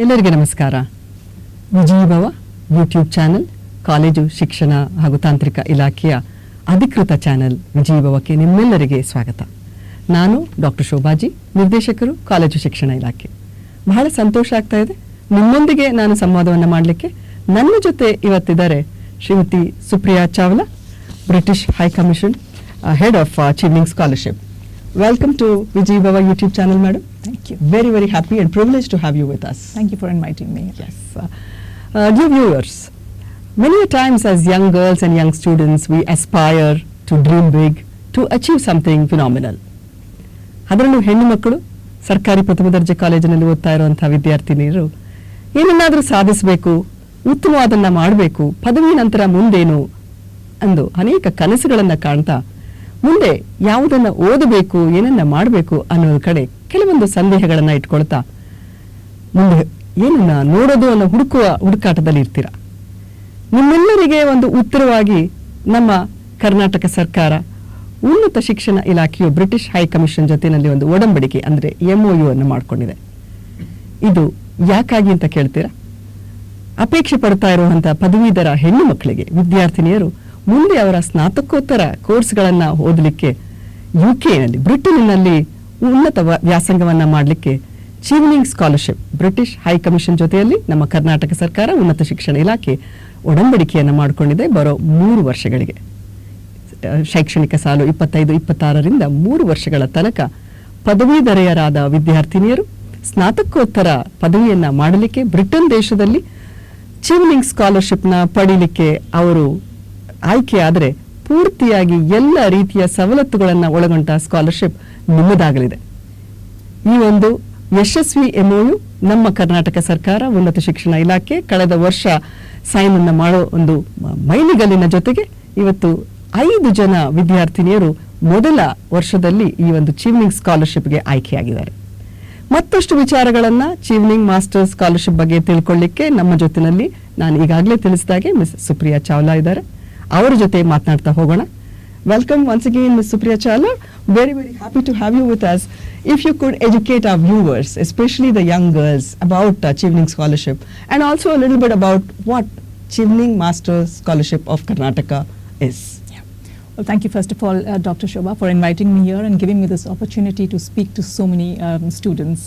ಎಲ್ಲರಿಗೆ ನಮಸ್ಕಾರ. Vijayabhava YouTube channel, college ಶಿಕ್ಷಣ ಹಾಗೂ ತಾಂತ್ರಿಕ ಇಲಾಖೆಯ ಅಧಿಕೃತ ಚಾನೆಲ್ ವಿಜಯಭವಕ್ಕೆ ನಿಮ್ಮೆಲ್ಲರಿಗೆ ಸ್ವಾಗತ. ನಾನು ಡಾಕ್ಟರ್ ಶೋಭಾಜಿ, ನಿರ್ದೇಶಕರು, ಕಾಲೇಜು ಶಿಕ್ಷಣ ಇಲಾಖೆ. ಬಹಳ ಸಂತೋಷ ಆಗ್ತಾ ಇದೆ ನಿಮ್ಮೊಂದಿಗೆ ನಾನು ಸಂವಾದವನ್ನು ಮಾಡಲಿಕ್ಕೆ. ನನ್ನ ಜೊತೆ ಇವತ್ತಿದ್ದಾರೆ Shrimati Supriya Chawla, British high commission head of Chevening scholarship. Welcome to Vijayabhava YouTube channel, madam. Thank you. Very, very happy and privileged to have you with us. Thank you for inviting me. Yes. Dear viewers, many a times as young girls and young students, we aspire to dream big, to achieve something phenomenal. ಅದರಲ್ಲೂ ಹೆಣ್ಣು ಮಕ್ಕಳು ಸರ್ಕಾರಿ ಪ್ರಥಮ ದರ್ಜೆ ಕಾಲೇಜಿನಲ್ಲಿ ಓದ್ತಾ ಇರುವಂತಹ ವಿದ್ಯಾರ್ಥಿನಿಯರು ಏನನ್ನಾದರೂ ಸಾಧಿಸಬೇಕು, ಉತ್ತಮವಾದನ್ನ ಮಾಡಬೇಕು, ಪದವಿ ನಂತರ ಮುಂದೇನು ಅಂದು ಅನೇಕ ಕನಸುಗಳನ್ನು ಕಾಣ್ತಾ ಮುಂದೆ ಯಾವುದನ್ನು ಓದಬೇಕು, ಏನನ್ನ ಮಾಡಬೇಕು ಅನ್ನೋದ ಕಡೆ ಕೆಲವೊಂದು ಸಂದೇಹಗಳನ್ನು ಇಟ್ಕೊಳ್ತಾ ಮುಂದೆ ಏನನ್ನ ನೋಡೋದು ಅನ್ನೋ ಹುಡುಕಾಟದಲ್ಲಿ ಇರ್ತೀರ. ನಿಮ್ಮೆಲ್ಲರಿಗೆ ಒಂದು ಉತ್ತರವಾಗಿ ನಮ್ಮ ಕರ್ನಾಟಕ ಸರ್ಕಾರ ಉನ್ನತ ಶಿಕ್ಷಣ ಇಲಾಖೆಯು ಬ್ರಿಟಿಷ್ ಹೈ ಕಮಿಷನ್ ಜೊತೆಯಲ್ಲಿ ಒಂದು ಒಡಂಬಡಿಕೆ ಅಂದ್ರೆ MOU ಅನ್ನು ಮಾಡಿಕೊಂಡಿದೆ. ಇದು ಯಾಕಾಗಿ ಅಂತ ಕೇಳ್ತೀರಾ? ಅಪೇಕ್ಷೆ ಪಡ್ತಾ ಇರುವಂತಹ ಪದವೀಧರ ಹೆಣ್ಣು ಮಕ್ಕಳಿಗೆ, ವಿದ್ಯಾರ್ಥಿನಿಯರು ಮುಂದೆ ಅವರ ಸ್ನಾತಕೋತ್ತರ ಕೋರ್ಸ್ಗಳನ್ನು ಓದಲಿಕ್ಕೆ ಯುಕೆನಲ್ಲಿ, ಬ್ರಿಟನ್ನಲ್ಲಿ ಉನ್ನತ ವ್ಯಾಸಂಗವನ್ನು ಮಾಡಲಿಕ್ಕೆ ಚೀವ್ನಿಂಗ್ ಸ್ಕಾಲರ್ಶಿಪ್ ಬ್ರಿಟಿಷ್ ಹೈ ಕಮಿಷನ್ ಜೊತೆಯಲ್ಲಿ ನಮ್ಮ ಕರ್ನಾಟಕ ಸರ್ಕಾರ ಉನ್ನತ ಶಿಕ್ಷಣ ಇಲಾಖೆ ಒಡಂಬಡಿಕೆಯನ್ನು ಮಾಡಿಕೊಂಡಿದೆ. ಬರೋ 3 ವರ್ಷಗಳಿಗೆ, ಶೈಕ್ಷಣಿಕ ಸಾಲು 25-26ರಿಂದ 3 ವರ್ಷಗಳ ತನಕ ಪದವೀಧರೆಯರಾದ ವಿದ್ಯಾರ್ಥಿನಿಯರು ಸ್ನಾತಕೋತ್ತರ ಪದವಿಯನ್ನು ಮಾಡಲಿಕ್ಕೆ ಬ್ರಿಟನ್ ದೇಶದಲ್ಲಿ ಚೀವ್ನಿಂಗ್ ಸ್ಕಾಲರ್ಶಿಪ್ನ ಪಡೀಲಿಕ್ಕೆ ಅವರು ಆಯ್ಕೆ ಆದರೆ ಪೂರ್ತಿಯಾಗಿ ಎಲ್ಲ ರೀತಿಯ ಸವಲತ್ತುಗಳನ್ನು ಒಳಗೊಂಡ ಸ್ಕಾಲರ್ಶಿಪ್ ನಿಮ್ಮದಾಗಲಿದೆ. ಈ ಒಂದು ಯಶಸ್ವಿ MOU ನಮ್ಮ ಕರ್ನಾಟಕ ಸರ್ಕಾರ ಉನ್ನತ ಶಿಕ್ಷಣ ಇಲಾಖೆ ಕಳೆದ ವರ್ಷ ಸೈನ್ ಅನ್ನು ಮಾಡೋ ಒಂದು ಮೈಲಿಗಲ್ಲಿನ ಜೊತೆಗೆ ಇವತ್ತು 5 ಜನ ವಿದ್ಯಾರ್ಥಿನಿಯರು ಮೊದಲ ವರ್ಷದಲ್ಲಿ ಈ ಒಂದು ಚೀವ್ನಿಂಗ್ ಸ್ಕಾಲರ್ಶಿಪ್ಗೆ ಆಯ್ಕೆಯಾಗಿದ್ದಾರೆ. ಮತ್ತಷ್ಟು ವಿಚಾರಗಳನ್ನ ಚೀವ್ನಿಂಗ್ ಮಾಸ್ಟರ್ ಸ್ಕಾಲರ್ಶಿಪ್ ಬಗ್ಗೆ ತಿಳ್ಕೊಳ್ಳಿಕ್ಕೆ ನಮ್ಮ ಜೊತೆನಲ್ಲಿ ನಾನು ಈಗಾಗಲೇ ತಿಳಿಸಿದಾಗೆ Ms.Supriya Chawla ಇದ್ದಾರೆ. ಅವರ ಜೊತೆ ಮಾತನಾಡ್ತಾ ಹೋಗೋಣ. Welcome once again, Ms.Supriya Chawla. Very, very happy to have you with us. If you could educate our viewers, especially the young girls, about Chevening Scholarship and also a little bit about what Chevening Master Scholarship of Karnataka is. Well, thank you first of all, Dr. Shobha, for inviting me here and giving me this opportunity to speak to so many students.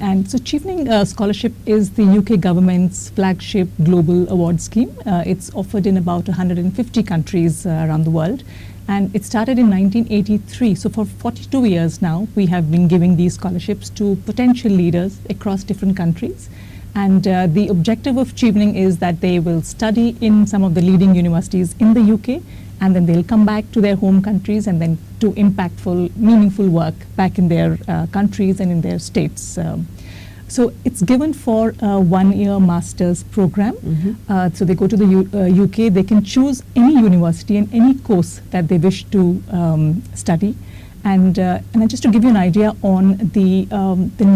And so Chevening Scholarship is the UK government's flagship global award scheme. It's offered in about 150 countries around the world. And it started in 1983. So for 42 years now, we have been giving these scholarships to potential leaders across different countries. And the objective of Chevening is that they will study in some of the leading universities in the UK, and then they'll come back to their home countries and then do impactful, meaningful work back in their countries and in their states. So it's given for a 1-year master's program. So they go to the UK, they can choose any university and any course that they wish to study. And just to give you an idea on the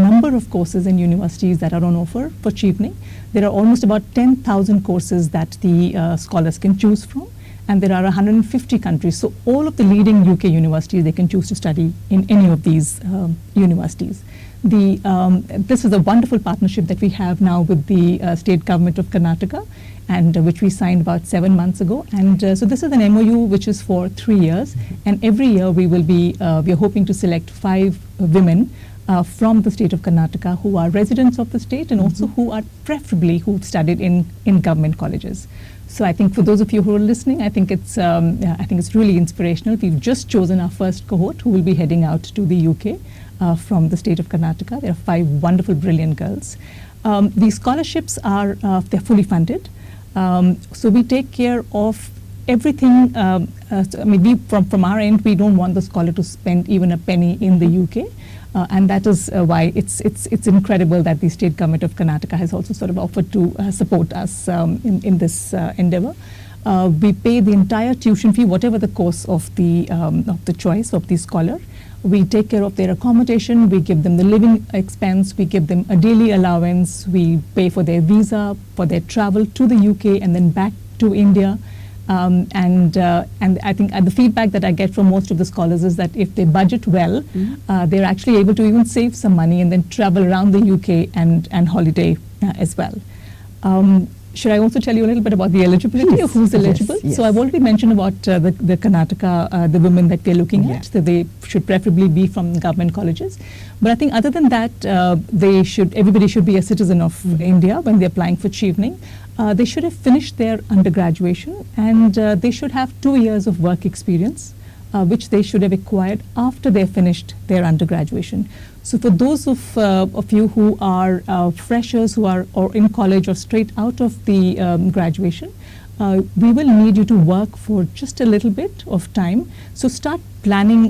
number of courses and universities that are on offer for Chevening, there are almost about 10,000 courses that the scholars can choose from. And there are 150 countries. So all of the leading UK universities, they can choose to study in any of these universities. This is a wonderful partnership that we have now with the state government of Karnataka, and which we signed about 7 months ago. And so this is an MOU which is for 3 years. And every year we are hoping to select 5 women from the state of Karnataka who are residents of the state and also who are preferably who've studied in government colleges. So I think for those of you who are listening, I think it's really inspirational. We've just chosen our first cohort who will be heading out to the UK from the state of Karnataka. There are 5 wonderful, brilliant girls. These scholarships they're fully funded. So we take care of everything. I mean, from our end, we don't want the scholar to spend even a penny in the UK. And that is why it's incredible that the state government of Karnataka has also sort of offered to support us in this endeavor. We pay the entire tuition fee, whatever the course of the choice of the scholar. We take care of their accommodation, we give them the living expense, we give them a daily allowance, we pay for their visa, for their travel to the UK and then back to India. And I think the feedback that I get from most of the scholars is that if they budget well, they're actually able to even save some money and then travel around the UK and holiday as well. Should I also tell you a little bit about the eligibility of who's eligible? Yes. So I've already mentioned about the Karnataka, the women that we're looking at, that they should preferably be from government colleges. But I think other than that, everybody should be a citizen of India when they're applying for Chevening. They should have finished their undergraduation, and they should have 2 years of work experience, which they should have acquired after they finished their undergraduation. So for those of you who are freshers, who are or in college or straight out of the graduation, we will need you to work for just a little bit of time. So start planning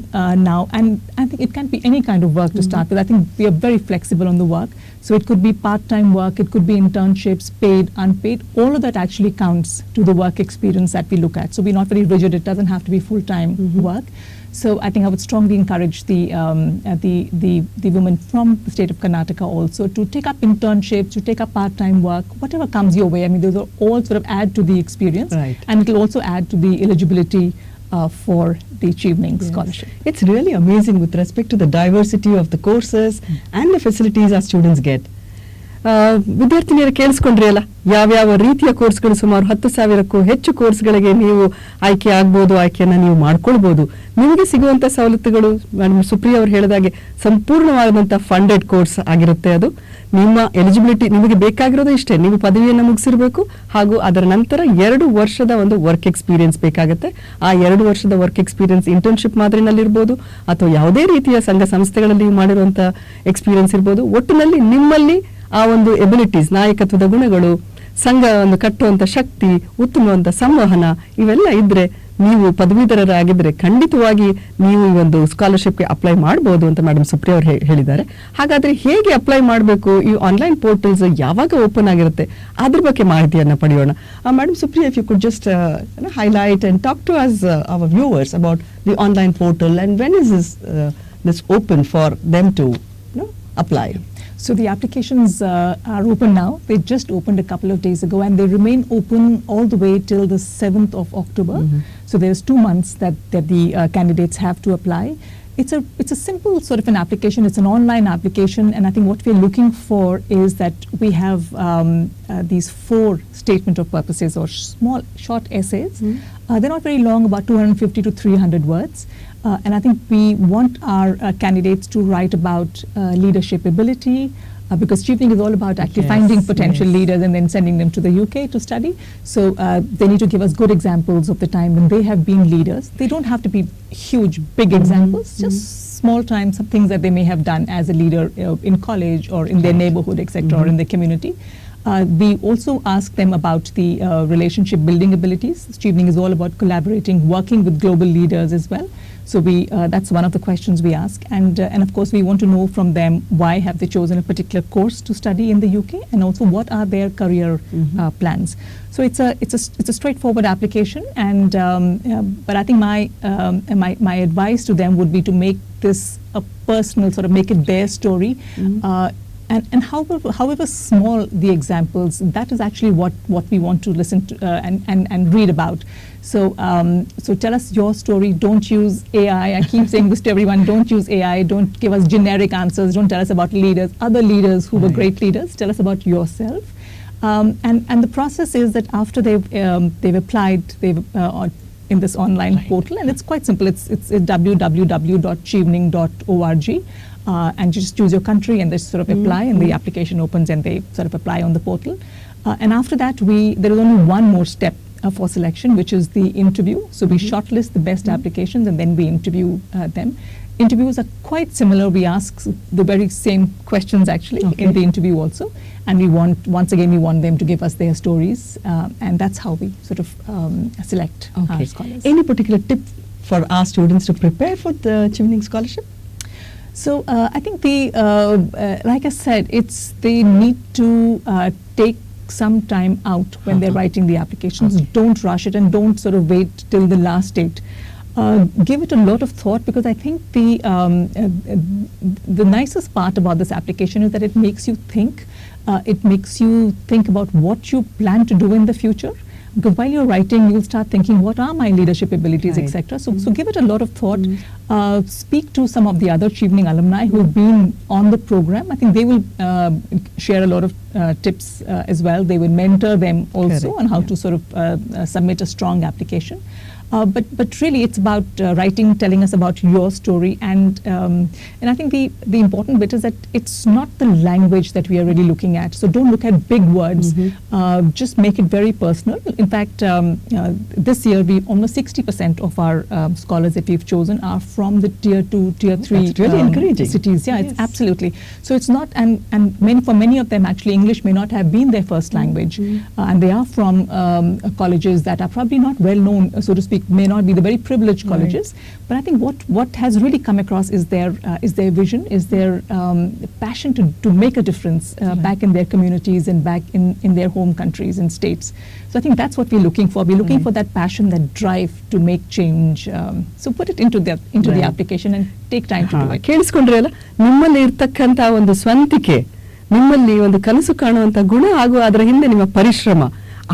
now, and I think it can be any kind of work to start with. I think we are very flexible on the work. So it could be part-time work, it could be internships, paid, unpaid. All of that actually counts to the work experience that we look at. So we're not very rigid. It doesn't have to be full-time work. So I think I would strongly encourage the women from the state of Karnataka also to take up internships, to take up part-time work, whatever comes your way. I mean, those are all sort of add to the experience, and it will also add to the eligibility for the Chevening Scholarship. It's really amazing with respect to the diversity of the courses and the facilities our students get. ವಿದ್ಯಾರ್ಥಿನಿಯರು ಕೇಳಿಸ್ಕೊಂಡ್ರಿ ಅಲ್ಲ, ಯಾವ್ಯಾವ ರೀತಿಯ ಕೋರ್ಸ್ಗಳು, ಸುಮಾರು 10,000ಕ್ಕೂ ಹೆಚ್ಚು ಕೋರ್ಸ್ಗಳಿಗೆ ನೀವು ಆಯ್ಕೆ ಆಗ್ಬೋದು, ಆಯ್ಕೆಯನ್ನು ನೀವು ಮಾಡ್ಕೊಳ್ಬೋದು. ನಿಮಗೆ ಸಿಗುವಂಥ ಸವಲತ್ತುಗಳು ಮೇಡಮ್ ಸುಪ್ರಿಯಾ ಅವರು ಹೇಳಿದಾಗೆ ಸಂಪೂರ್ಣವಾದಂಥ ಫಂಡೆಡ್ ಕೋರ್ಸ್ ಆಗಿರುತ್ತೆ. ಅದು ನಿಮ್ಮ ಎಲಿಜಿಬಿಲಿಟಿ, ನಿಮಗೆ ಬೇಕಾಗಿರೋದು ಇಷ್ಟೇ, ನೀವು ಪದವಿಯನ್ನು ಮುಗಿಸಿರಬೇಕು, ಹಾಗೂ ಅದರ ನಂತರ 2 ವರ್ಷದ ಒಂದು ವರ್ಕ್ ಎಕ್ಸ್ಪೀರಿಯನ್ಸ್ ಬೇಕಾಗುತ್ತೆ. ಆ 2 ವರ್ಷದ ವರ್ಕ್ ಎಕ್ಸ್ಪೀರಿಯನ್ಸ್ ಇಂಟರ್ನ್ಶಿಪ್ ಮಾದರಿನಲ್ಲಿರ್ಬೋದು, ಅಥವಾ ಯಾವುದೇ ರೀತಿಯ ಸಂಘ ಸಂಸ್ಥೆಗಳಲ್ಲಿ ಮಾಡಿರುವಂಥ ಎಕ್ಸ್ಪೀರಿಯನ್ಸ್ ಇರ್ಬೋದು. ಒಟ್ಟಿನಲ್ಲಿ ನಿಮ್ಮಲ್ಲಿ ಆ ಒಂದು ಎಬಿಲಿಟೀಸ್, ನಾಯಕತ್ವದ ಗುಣಗಳು, ಸಂಘವನ್ನು ಕಟ್ಟುವಂಥ ಶಕ್ತಿ, ಉತ್ತಮವಂತ ಸಂವಹನ, ಇವೆಲ್ಲ ಇದ್ರೆ ನೀವು ಪದವೀಧರರಾಗಿದ್ದರೆ ಖಂಡಿತವಾಗಿ ನೀವು ಈ ಒಂದು ಸ್ಕಾಲರ್ಶಿಪ್ಗೆ ಅಪ್ಲೈ ಮಾಡಬಹುದು ಅಂತ ಮೇಡಮ್ ಸುಪ್ರಿಯಾ ಅವರು ಹೇಳಿದ್ದಾರೆ. ಹಾಗಾದ್ರೆ ಹೇಗೆ ಅಪ್ಲೈ ಮಾಡಬೇಕು, ಈ ಆನ್ಲೈನ್ ಪೋರ್ಟಲ್ಸ್ ಯಾವಾಗ ಓಪನ್ ಆಗಿರುತ್ತೆ, ಅದ್ರ ಬಗ್ಗೆ ಮಾಹಿತಿಯನ್ನು ಪಡೆಯೋಣ. Madam Supriya, if you could just highlight and talk to us, our viewers, about the online portal and when is this open for them to apply. So the applications are open now. They just opened a couple of days ago, and they remain open all the way till the 7th of October. So there's 2 months that the candidates have to apply. It's a simple sort of an application. It's an online application, and I think what we're looking for is that we have these 4 statement of purposes, or small short essays. They're not very long, about 250 to 300 words. And I think we want our candidates to write about leadership ability, because Chevening is all about actually finding potential leaders and then sending them to the UK to study. So they need to give us good examples of the time when they have been leaders. They don't have to be huge, big examples, just small time, some things that they may have done as a leader in college or in their neighborhood, etc., or in their community. We also ask them about the relationship building abilities. Chevening is all about collaborating, working with global leaders as well. So that's one of the questions we ask, and of course we want to know from them why have they chosen a particular course to study in the UK, and also what are their career plans. So it's a straightforward application, and but I think my advice to them would be to make this a personal, sort of make it their story. And however small the examples, that is actually what we want to listen to and read about. So tell us your story. Don't use AI. I keep saying this to everyone. Don't use AI. Don't give us generic answers. Don't tell us about leaders, other leaders who were great leaders. Tell us about yourself. And the process is that after they've applied, in this online portal, and it's quite simple. It's www.chevening.org. And you just choose your country and they sort of apply, and the application opens and they sort of apply on the portal. And after that, there is only one more step for selection, which is the interview. So we shortlist the best applications and then we interview them. Interviews are quite similar. We ask the very same questions actually in the interview also. And we want them to give us their stories. And that's how we sort of select our scholars. Any particular tip for our students to prepare for the Chevening Scholarship? So I think like I said, they need to take some time out when they're writing the applications. Don't rush it, and don't sort of wait till the last date. Give it a lot of thought, because I think the nicest part about this application is that it makes you think. It makes you think about what you plan to do in the future. Because while you're writing, you'll start thinking, what are my leadership abilities, Right. etc. So give it a lot of thought. Speak to some of the other Chevening alumni who've been on the program. I think they will share a lot of tips as well. They will mentor them also Correct. on how Yeah. to sort of submit a strong application. But really, it's about writing, telling us about your story, and I think the important bit is that it's not the language that we are really looking at. So don't look at big words. Just make it very personal. In fact, this year we almost 60% of our scholars that we've chosen are from the tier 2, tier 3 That's really encouraging. cities. Yeah, Yes. it's absolutely. So it's not, and for many of them actually English may not have been their first language, and they are from colleges that are probably not well known, so to speak, may not be the very privileged colleges. But I think what has really come across is their vision, is their passion to make a difference back in their communities and back in their home countries and states. So I think that's what we're looking for. We're looking for that passion, that drive to make change. So put it into the application and take time to do it. ಕೇಳಿಸ್ಕೊಂಡ್ರೆ ಅಲ್ಲ, ನಿಮ್ಮಲ್ಲಿ ಇರ್ತಕ್ಕಂಥ ಒಂದು ಸ್ವಂತಿಕೆ, ನಿಮ್ಮಲ್ಲಿ ಒಂದು ಕನಸು ಕಾಣುವಂತ ಗುಣ ಹಾಗೂ ಅದರ ಹಿಂದೆ ನಿಮ್ಮ ಪರಿಶ್ರಮ,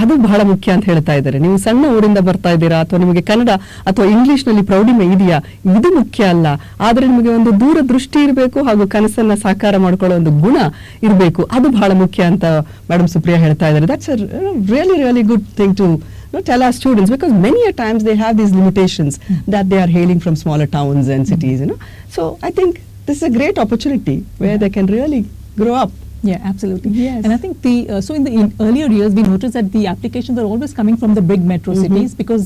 ಅದು ಬಹಳ ಮುಖ್ಯ ಅಂತ ಹೇಳ್ತಾ ಇದ್ದಾರೆ. ನೀವು ಸಣ್ಣ ಊರಿಂದ ಬರ್ತಾ ಇದ್ದೀರಾ ಅಥವಾ ನಿಮಗೆ ಕನ್ನಡ ಅಥವಾ ಇಂಗ್ಲಿಷ್ ನಲ್ಲಿ ಪ್ರೌಢಿಮೆ ಇದೆಯಾ, ಇದು ಮುಖ್ಯ ಅಲ್ಲ. ಆದರೆ ನಿಮಗೆ ಒಂದು ದೂರದೃಷ್ಟಿ ಇರಬೇಕು ಹಾಗೂ ಕನಸನ್ನ ಸಾಕಾರ ಮಾಡ್ಕೊಳ್ಳೋ ಒಂದು ಗುಣ ಇರಬೇಕು, ಅದು ಬಹಳ ಮುಖ್ಯ ಅಂತ ಮೇಡಮ್ ಸುಪ್ರಿಯಾ ಹೇಳ್ತಾ ಇದ್ದಾರೆ. That's really good thing to tell our students, because many a times they have these limitations that they are hailing from smaller towns and cities, So I think this is a great opportunity where they can really grow up. Yeah, absolutely. Yes. And I think so in earlier years we noticed that the applications are always coming from the big metro cities, because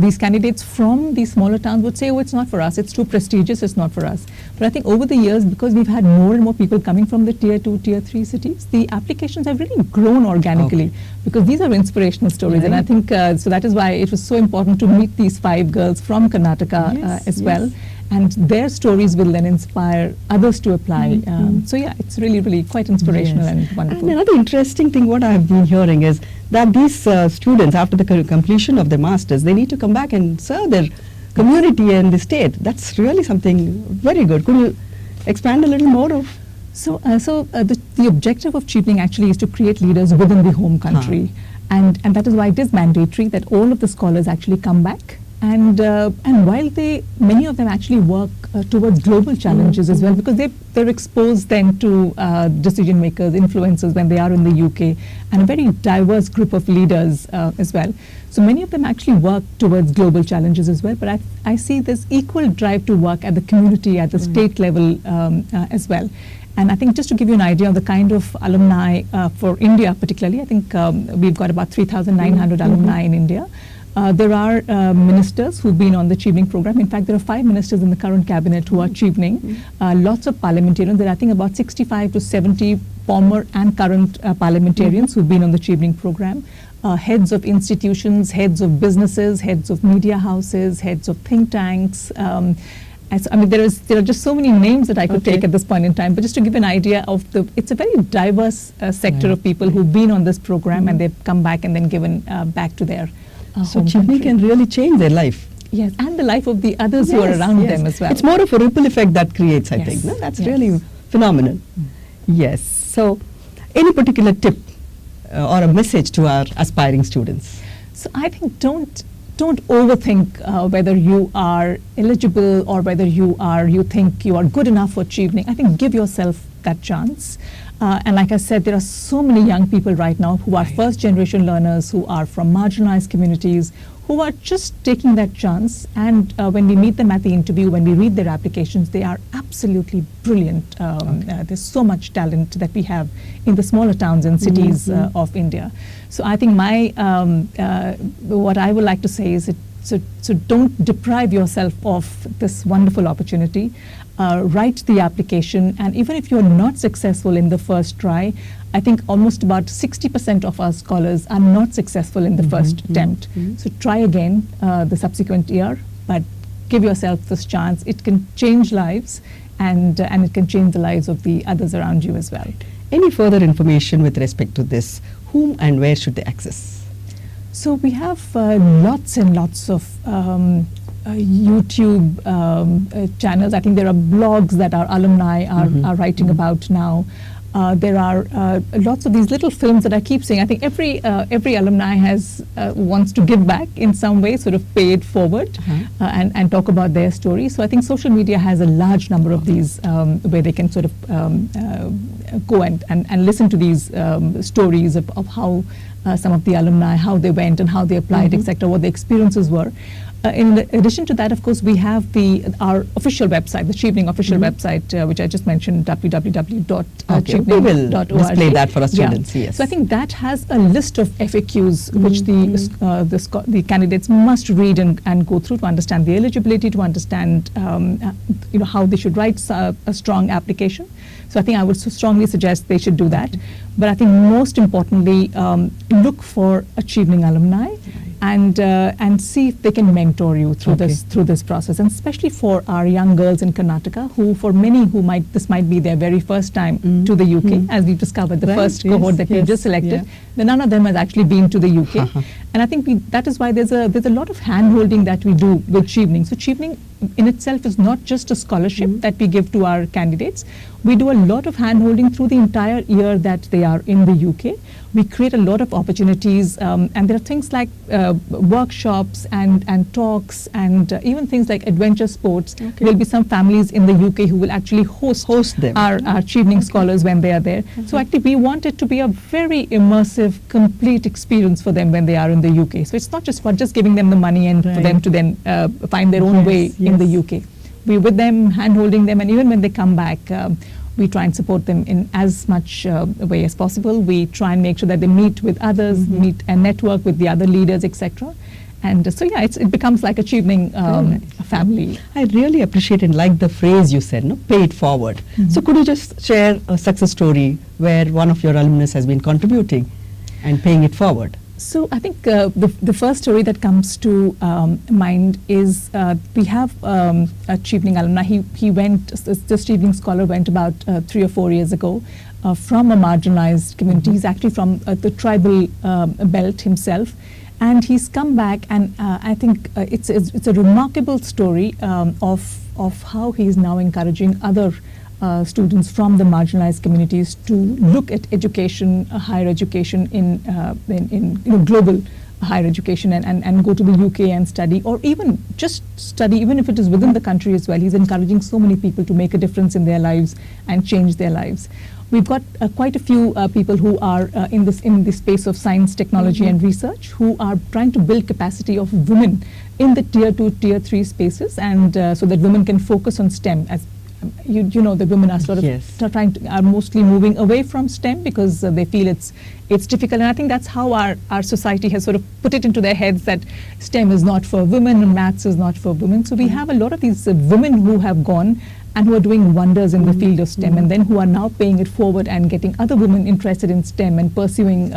these candidates from these smaller towns would say, oh, it's not for us, it's too prestigious, it's not for us. But I think over the years, because we've had more and more people coming from the tier 2, tier 3 cities, the applications have really grown organically, because these are inspirational stories. And I think so that is why it was so important to meet these 5 girls from Karnataka as well. And their stories will then inspire others to apply. So yeah, it's really quite inspirational and wonderful. And another interesting thing what I have been hearing is that these students, after the completion of their masters, they need to come back and serve their community and the state. That's really something very good. Could you expand a little more of? So the objective of Chevening actually is to create leaders within the home country, and that is why it is mandatory that all of the scholars actually come back. And while many of them actually work towards global challenges as well, because they're exposed then to decision makers, influencers when they are in the UK, and a very diverse group of leaders as well. So many of them actually work towards global challenges as well. But I see this equal drive to work at the community, at the state level as well. And I think just to give you an idea of the kind of alumni for India particularly, I think we've got about 3,900 alumni in India. There are ministers who've been on the Chevening program. In fact, there are 5 ministers in the current cabinet who are Chevening. Lots of parliamentarians. There are, I think, about 65 to 70 former and current parliamentarians who've been on the Chevening program. Heads of institutions, heads of businesses, heads of media houses, heads of think tanks. There are just so many names that I could take at this point in time. But just to give an idea of it's a very diverse sector of people who've been on this program, and they've come back and then given back to their So Chevening can really change their life. Yes, and the life of the others who are around them as well. It's more of a ripple effect that creates, I think. No? That's really phenomenal. Yes. So any particular tip or a message to our aspiring students? So I think don't overthink whether you are eligible or whether you think you are good enough for Chevening. I think give yourself that chance. And like I said, there are so many young people right now who are first generation learners, who are from marginalized communities, who are just taking that chance. And when we meet them at the interview, when we read their applications, they are absolutely brilliant. There's so much talent that we have in the smaller towns and cities of India. So I think what I would like to say is so don't deprive yourself of this wonderful opportunity. Write the application, and even if you're not successful in the first try, I think almost about 60% of our scholars are not successful in the first attempt. So try again the subsequent year, but give yourself this chance. It can change lives, and it can change the lives of the others around you as well. Any further information with respect to this? Whom and where should they access? So we have lots and lots of YouTube channels. I think there are blogs that our alumni are writing about now. There are lots of these little films that I keep seeing. I think every alumni wants to give back in some way, sort of pay it forward and talk about their story. So I think social media has a large number of these where they can sort of go and listen to these stories of how some of the alumni, how they went and how they applied, etc., what the experiences were. In addition to that, of course, we have our official website, the Chevening official website, which I just mentioned, www.chevening.org. We will display that for our students. Yes. So I think that has a list of FAQs which the candidates must read and go through to understand the eligibility, to understand how they should write a strong application. So I think I would strongly suggest they should do that. But I think most importantly, look for a Chevening alumni. And see if they can mentor you through this process, and especially for our young girls in Karnataka, who for many this might be their very first time to the UK, as we've discovered the first cohort that we just selected. None of them has actually been to the UK, and I think that is why there's a lot of hand holding that we do with Chevening. So Chevening in itself is not just a scholarship that we give to our candidates. We do a lot of hand holding through the entire year that they are in the UK. We create a lot of opportunities, and there are things like workshops and talks and even things like adventure sports. There will be some families in the UK who will actually host them. Our Chevening scholars when they are there. So actually we want it to be a very immersive, complete experience for them when they are in the UK. So it's not just for just giving them the money and for them to then find their own way in the UK. We're with them, hand holding them, and even when they come back, we try and support them in as much way as possible. We try and make sure that they meet with others, meet and network with the other leaders, etc. And so it becomes like a Chevening family. I really appreciate and like the phrase you said, pay it forward. So could you just share a success story where one of your alumnus has been contributing and paying it forward? So I think the first story that comes to mind is we have a Chevening alumni. He went, this Chevening scholar went about 3 or 4 years ago from a marginalized community. He's actually from the tribal belt himself. And he's come back, and I think it's a remarkable story of how he is now encouraging other students from the marginalized communities to look at education, higher education in global higher education and go to the UK and study, or even just study, even if it is within the country as well. He's encouraging so many people to make a difference in their lives and change their lives. We've got quite a few people who are in the space of science, technology and research, who are trying to build capacity of women in the tier 2, tier 3 spaces, and so that women can focus on STEM. As you know, the women are sort of are mostly moving away from STEM because they feel it's difficult, and I think that's how our society has sort of put it into their heads that STEM is not for women and maths is not for women. So we have a lot of these women who have gone and who are doing wonders in the field of STEM, and then who are now paying it forward and getting other women interested in STEM and pursuing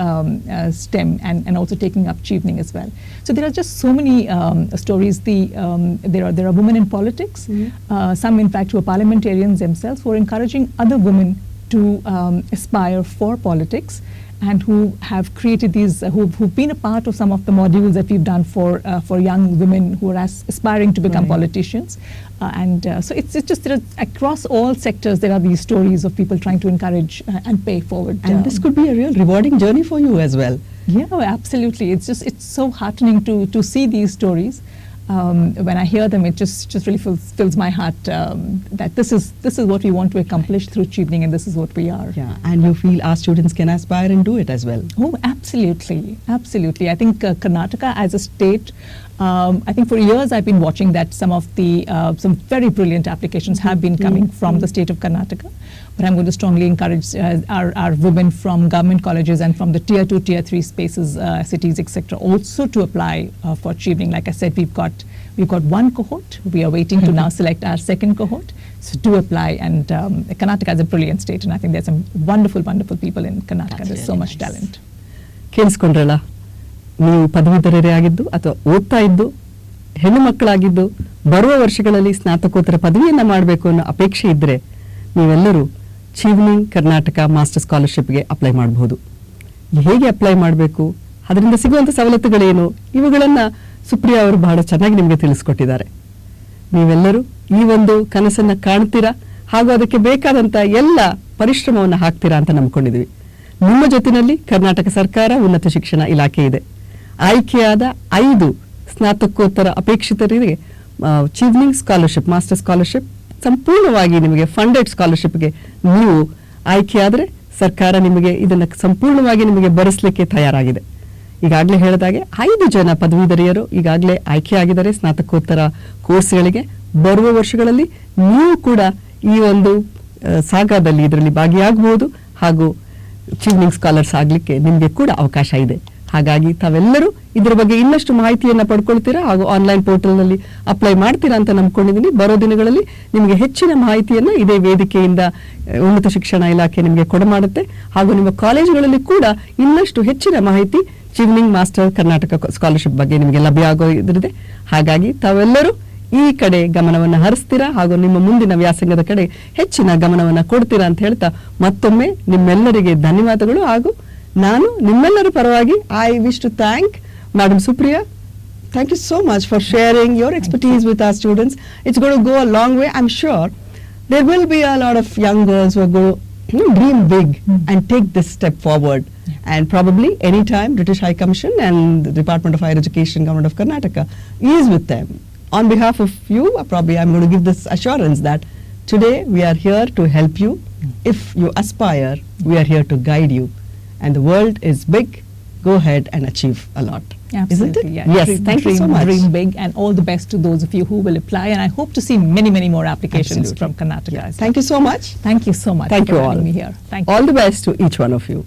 STEM and also taking up Chevening as well. So there are just so many stories. There are women in politics, some in fact who are parliamentarians themselves, who are encouraging other women to aspire for politics, and who have created these, who've been a part of some of the modules that we've done for young women who are aspiring to become politicians. So it's just across all sectors there are these stories of people trying to encourage and pay forward. And this could be a real rewarding journey for you as well. Yeah, absolutely. It's so heartening to see these stories. When I hear them, it just really fills my heart that this is what we want to accomplish through Chevening, and this is what we are. Yeah, and you feel our students can aspire and do it as well. Oh, absolutely, absolutely. I think Karnataka as a state, I think for years I've been watching that some very brilliant applications have been coming from the state of Karnataka. But I'm going to strongly encourage our women from government colleges and from the tier 2, tier 3 spaces, cities, etc., also to apply for Chevening. Like I said, we've got one cohort. We are waiting to now select our second cohort. So to apply, and Karnataka is a brilliant state, and I think there's some wonderful people in Karnataka. There's so much talent. ಕೇಳಿಸ್ಕೊಂಡ್ರಲ್ಲ, ನೀವು ಪದವೀಧರರೇ ಆಗಿದ್ದು ಅಥವಾ ಓದ್ತಾ ಇದ್ದು ಹೆಣ್ಣು ಮಕ್ಕಳಾಗಿದ್ದು ಬರುವ ವರ್ಷಗಳಲ್ಲಿ ಸ್ನಾತಕೋತ್ತರ ಪದವಿಯನ್ನು ಮಾಡಬೇಕು ಅನ್ನೋ ಅಪೇಕ್ಷೆ ಇದ್ದರೆ ನೀವೆಲ್ಲರೂ ಚೀವ್ನಿಂಗ್ ಕರ್ನಾಟಕ ಮಾಸ್ಟರ್ ಸ್ಕಾಲರ್ಶಿಪ್ಗೆ ಅಪ್ಲೈ ಮಾಡಬಹುದು. ಹೇಗೆ ಅಪ್ಲೈ ಮಾಡಬೇಕು, ಅದರಿಂದ ಸಿಗುವಂಥ ಸವಲತ್ತುಗಳೇನು, ಇವುಗಳನ್ನು ಸುಪ್ರಿಯಾ ಅವರು ಬಹಳ ಚೆನ್ನಾಗಿ ನಿಮಗೆ ತಿಳಿಸ್ಕೊಟ್ಟಿದ್ದಾರೆ. ನೀವೆಲ್ಲರೂ ಈ ಒಂದು ಕನಸನ್ನು ಕಾಣ್ತೀರಾ, ಹಾಗೂ ಅದಕ್ಕೆ ಬೇಕಾದಂಥ ಎಲ್ಲ ಪರಿಶ್ರಮವನ್ನು ಹಾಕ್ತೀರಾ ಅಂತ ನಂಬ್ಕೊಂಡಿದ್ವಿ. ನಿಮ್ಮ ಜೊತೆಯಲ್ಲಿ ಕರ್ನಾಟಕ ಸರ್ಕಾರ ಉನ್ನತ ಶಿಕ್ಷಣ ಇಲಾಖೆ ಇದೆ. ಆಯ್ಕೆಯಾದ 5 ಸ್ನಾತಕೋತ್ತರ ಅಪೇಕ್ಷಿತರಿಗೆ ಚೀವ್ನಿಂಗ್ ಸ್ಕಾಲರ್ಶಿಪ್, ಮಾಸ್ಟರ್ ಸ್ಕಾಲರ್ಶಿಪ್, ಸಂಪೂರ್ಣವಾಗಿ ನಿಮಗೆ ಫಂಡೆಡ್ ಸ್ಕಾಲರ್ಶಿಪ್ಗೆ ನೀವು ಆಯ್ಕೆಯಾದರೆ ಸರ್ಕಾರ ನಿಮಗೆ ಇದನ್ನು ಸಂಪೂರ್ಣವಾಗಿ ನಿಮಗೆ ಭರಿಸಲಿಕ್ಕೆ ತಯಾರಾಗಿದೆ. ಈಗಾಗಲೇ ಹೇಳಿದಾಗೆ 5 ಜನ ಪದವೀಧರೆಯರು ಈಗಾಗಲೇ ಆಯ್ಕೆಯಾಗಿದ್ದಾರೆ ಸ್ನಾತಕೋತ್ತರ ಕೋರ್ಸ್ಗಳಿಗೆ. ಬರುವ ವರ್ಷಗಳಲ್ಲಿ ನೀವು ಕೂಡ ಈ ಒಂದು ಸಾಗರದಲ್ಲಿ ಇದರಲ್ಲಿ ಭಾಗಿಯಾಗಬಹುದು ಹಾಗೂ ಚೀವ್ನಿಂಗ್ ಸ್ಕಾಲರ್ಸ್ ಆಗಲಿಕ್ಕೆ ನಿಮಗೆ ಕೂಡ ಅವಕಾಶ ಇದೆ. ಹಾಗಾಗಿ ತಾವೆಲ್ಲರೂ ಇದರ ಬಗ್ಗೆ ಇನ್ನಷ್ಟು ಮಾಹಿತಿಯನ್ನು ಪಡ್ಕೊಳ್ತೀರಾ ಹಾಗೂ ಆನ್ಲೈನ್ ಪೋರ್ಟಲ್ನಲ್ಲಿ ಅಪ್ಲೈ ಮಾಡ್ತೀರಾ ಅಂತ ನಂಬ್ಕೊಂಡಿದ್ದೀನಿ. ಬರೋ ದಿನಗಳಲ್ಲಿ ನಿಮಗೆ ಹೆಚ್ಚಿನ ಮಾಹಿತಿಯನ್ನು ಇದೇ ವೇದಿಕೆಯಿಂದ ಉನ್ನತ ಶಿಕ್ಷಣ ಇಲಾಖೆ ನಿಮಗೆ ಕೊಡಮಾಡುತ್ತೆ ಹಾಗೂ ನಿಮ್ಮ ಕಾಲೇಜುಗಳಲ್ಲಿ ಕೂಡ ಇನ್ನಷ್ಟು ಹೆಚ್ಚಿನ ಮಾಹಿತಿ ಚೀವ್ನಿಂಗ್ ಮಾಸ್ಟರ್ ಕರ್ನಾಟಕ ಸ್ಕಾಲರ್ಶಿಪ್ ಬಗ್ಗೆ ನಿಮಗೆ ಲಭ್ಯ ಆಗೋದ್ರಿದೆ. ಹಾಗಾಗಿ ತಾವೆಲ್ಲರೂ ಈ ಕಡೆ ಗಮನವನ್ನು ಹರಿಸ್ತೀರಾ ಹಾಗೂ ನಿಮ್ಮ ಮುಂದಿನ ವ್ಯಾಸಂಗದ ಕಡೆ ಹೆಚ್ಚಿನ ಗಮನವನ್ನು ಕೊಡ್ತೀರಾ ಅಂತ ಹೇಳ್ತಾ ಮತ್ತೊಮ್ಮೆ ನಿಮ್ಮೆಲ್ಲರಿಗೆ ಧನ್ಯವಾದಗಳು. ಹಾಗೂ ನಾನು ನಿಮ್ಮೆಲ್ಲರ ಪರವಾಗಿ I wish to thank Madam Supriya. Thank you so much for sharing your expertise with our students. It's going to go a long way. I'm sure there will be a lot of young girls who are going to dream big and take this step forward. And probably anytime British High Commission and the Department of Higher Education, Government of Karnataka is with them. On behalf of you, probably I'm going to give this assurance that today we are here to help you. If you aspire, we are here to guide you. And the world is big. Go ahead and achieve a lot. Absolutely. Isn't it? Yeah. Yes, thank you so much. Dream big, and all the best to those of you who will apply. And I hope to see many, many more applications Absolutely. from Karnataka. Yeah. Thank you so much. Thank you so much Thank for you having all. me here. Thank you. All the best to each one of you.